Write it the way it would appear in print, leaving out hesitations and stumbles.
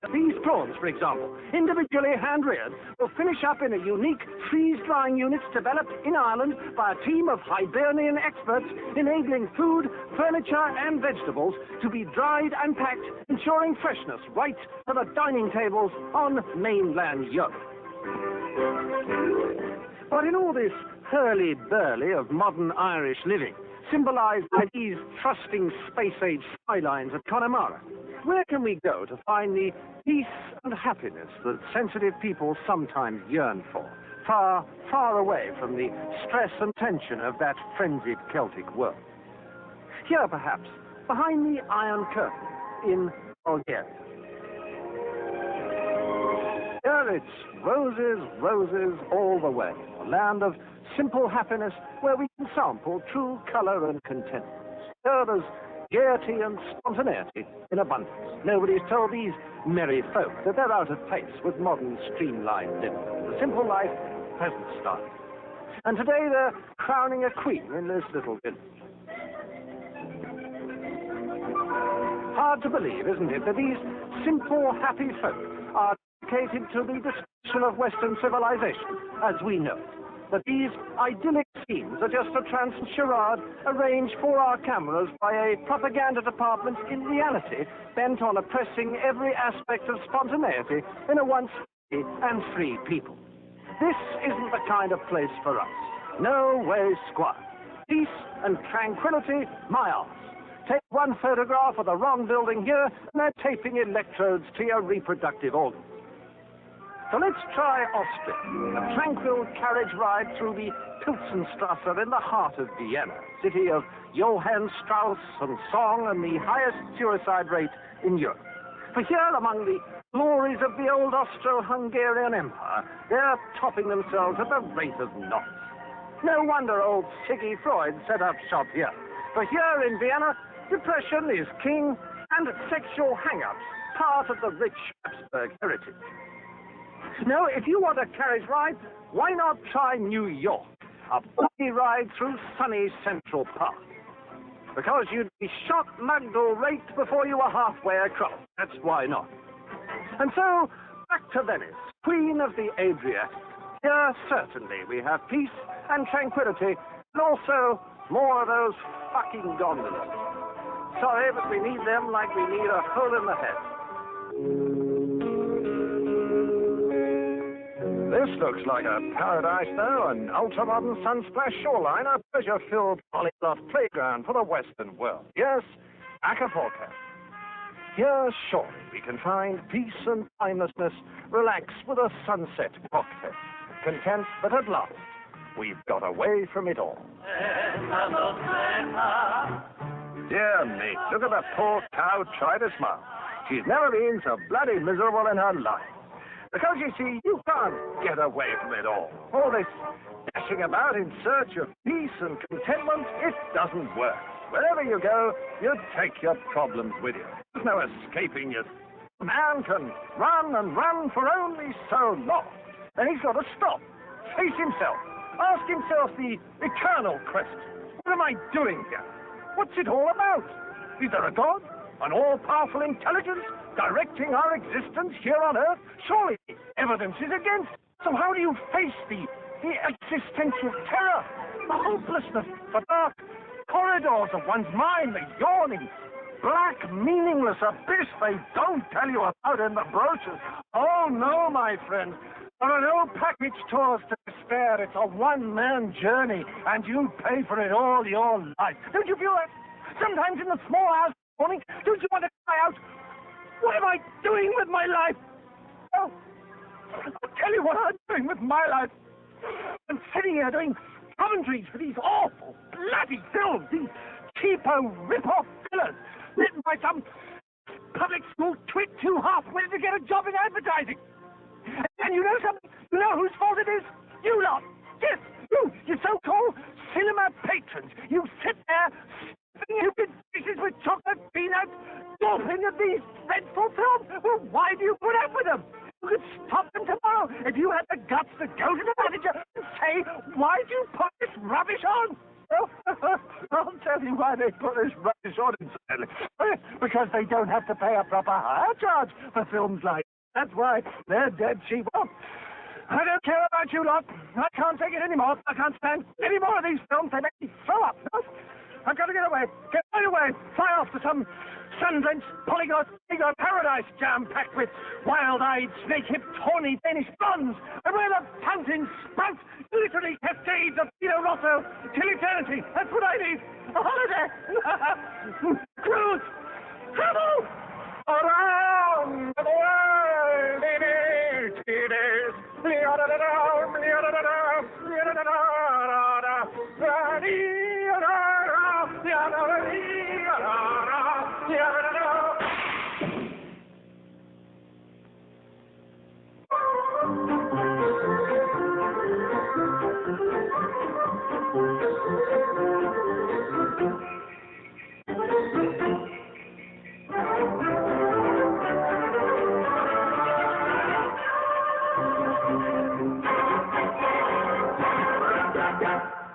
These prawns, for example, individually hand-reared, will finish up in a unique freeze-drying unit developed in Ireland by a team of Hibernian experts, enabling food, furniture and vegetables to be dried and packed, ensuring freshness right to the dining tables on mainland Europe. But in all this hurly-burly of modern Irish living, symbolized by these thrusting space-age skylines at Connemara, where can we go to find the peace and happiness that sensitive people sometimes yearn for, far, far away from the stress and tension of that frenzied Celtic world? Here, perhaps, behind the Iron Curtain in Bulgaria. Here it's roses, roses all the way, a land of simple happiness where we can sample true colour and contentment. Here there's gaiety and spontaneity in abundance. Nobody's told these merry folk that they're out of pace with modern streamlined living. The simple life, peasant style. And today they're crowning a queen in this little village. Hard to believe, isn't it, that these simple, happy folk are dedicated to the destruction of Western civilization as we know it. That these idyllic scenes are just a transient charade arranged for our cameras by a propaganda department in reality bent on oppressing every aspect of spontaneity in a once free and free people. This isn't the kind of place for us. No way, squire. Peace and tranquility, my arse. Take one photograph of the wrong building here and they're taping electrodes to your reproductive organs. So let's try Austria, a tranquil carriage ride through the Pilsenstrasse in the heart of Vienna, city of Johann Strauss and song and the highest suicide rate in Europe. For here, among the glories of the old Austro-Hungarian Empire, they're topping themselves at the rate of knots. No wonder old Siggy Freud set up shop here. For here in Vienna, depression is king and sexual hang-ups part of the rich Habsburg heritage. No, if you want a carriage ride, why not try New York? A buggy ride through sunny Central Park. Because you'd be shot, mugged or raped before you were halfway across. That's why not. And so, back to Venice, queen of the Adriatic. Here, certainly, we have peace and tranquility, and also more of those fucking gondolas. Sorry, but we need them like we need a hole in the head. This looks like a paradise, though, an ultra-modern sun-splashed shoreline, a pleasure-filled polyglot playground for the Western world. Yes, Acapulco. Here, surely, we can find peace and timelessness, relax with a sunset cocktail. Content that at last, we've got away from it all. Dear me, look at the poor cow try to smile. She's never been so bloody miserable in her life. Because, you see, you can't get away from it all. All this dashing about in search of peace and contentment, it doesn't work. Wherever you go, you take your problems with you. There's no escaping it. A man can run and run for only so long. Then he's got to stop, face himself, ask himself the eternal question. What am I doing here? What's it all about? Is there a God? An all-powerful intelligence directing our existence here on Earth? Surely evidence is against. So how do you face the existential terror, the hopelessness, the dark corridors of one's mind, the yawning, black, meaningless abyss they don't tell you about in the brochures? Oh, no, my friend. There are no package tours to despair. It's a one-man journey, and you pay for it all your life. Don't you feel that? Sometimes in the small hours in the morning, don't you want to cry out, what am I doing with my life? Oh, I'll tell you what I'm doing with my life. I'm sitting here doing commentaries for these awful, bloody films, these cheapo rip-off fillers, written by some public school twit too half-witted to get a job in advertising. And you know something? You know whose fault it is? You lot. Yes, you so-called cinema patrons. You sit there stuffing your good faces with chocolate peanuts, gawping at these dreadful films. Well, why do you put up with them? You could stop them tomorrow if you had the guts to go to the manager and say, why do you put this rubbish on? Well, I'll tell you why they put this rubbish on, incidentally. because they don't have to pay a proper hire charge for films like that's why they're dead cheap. Well, I don't care about you lot. I can't take it anymore. I can't stand any more of these films. They make me throw up. I've got to get away. Get right away. Fly off to some sun-drenched polyglot paradise jam-packed with wild-eyed, snake-hipped, horny Danish blondes, and where the fountains sprout literally cascades of Pino Rosso till eternity. That's what I need. A holiday. Cruise. Travel around the world in 80 days. Yeah.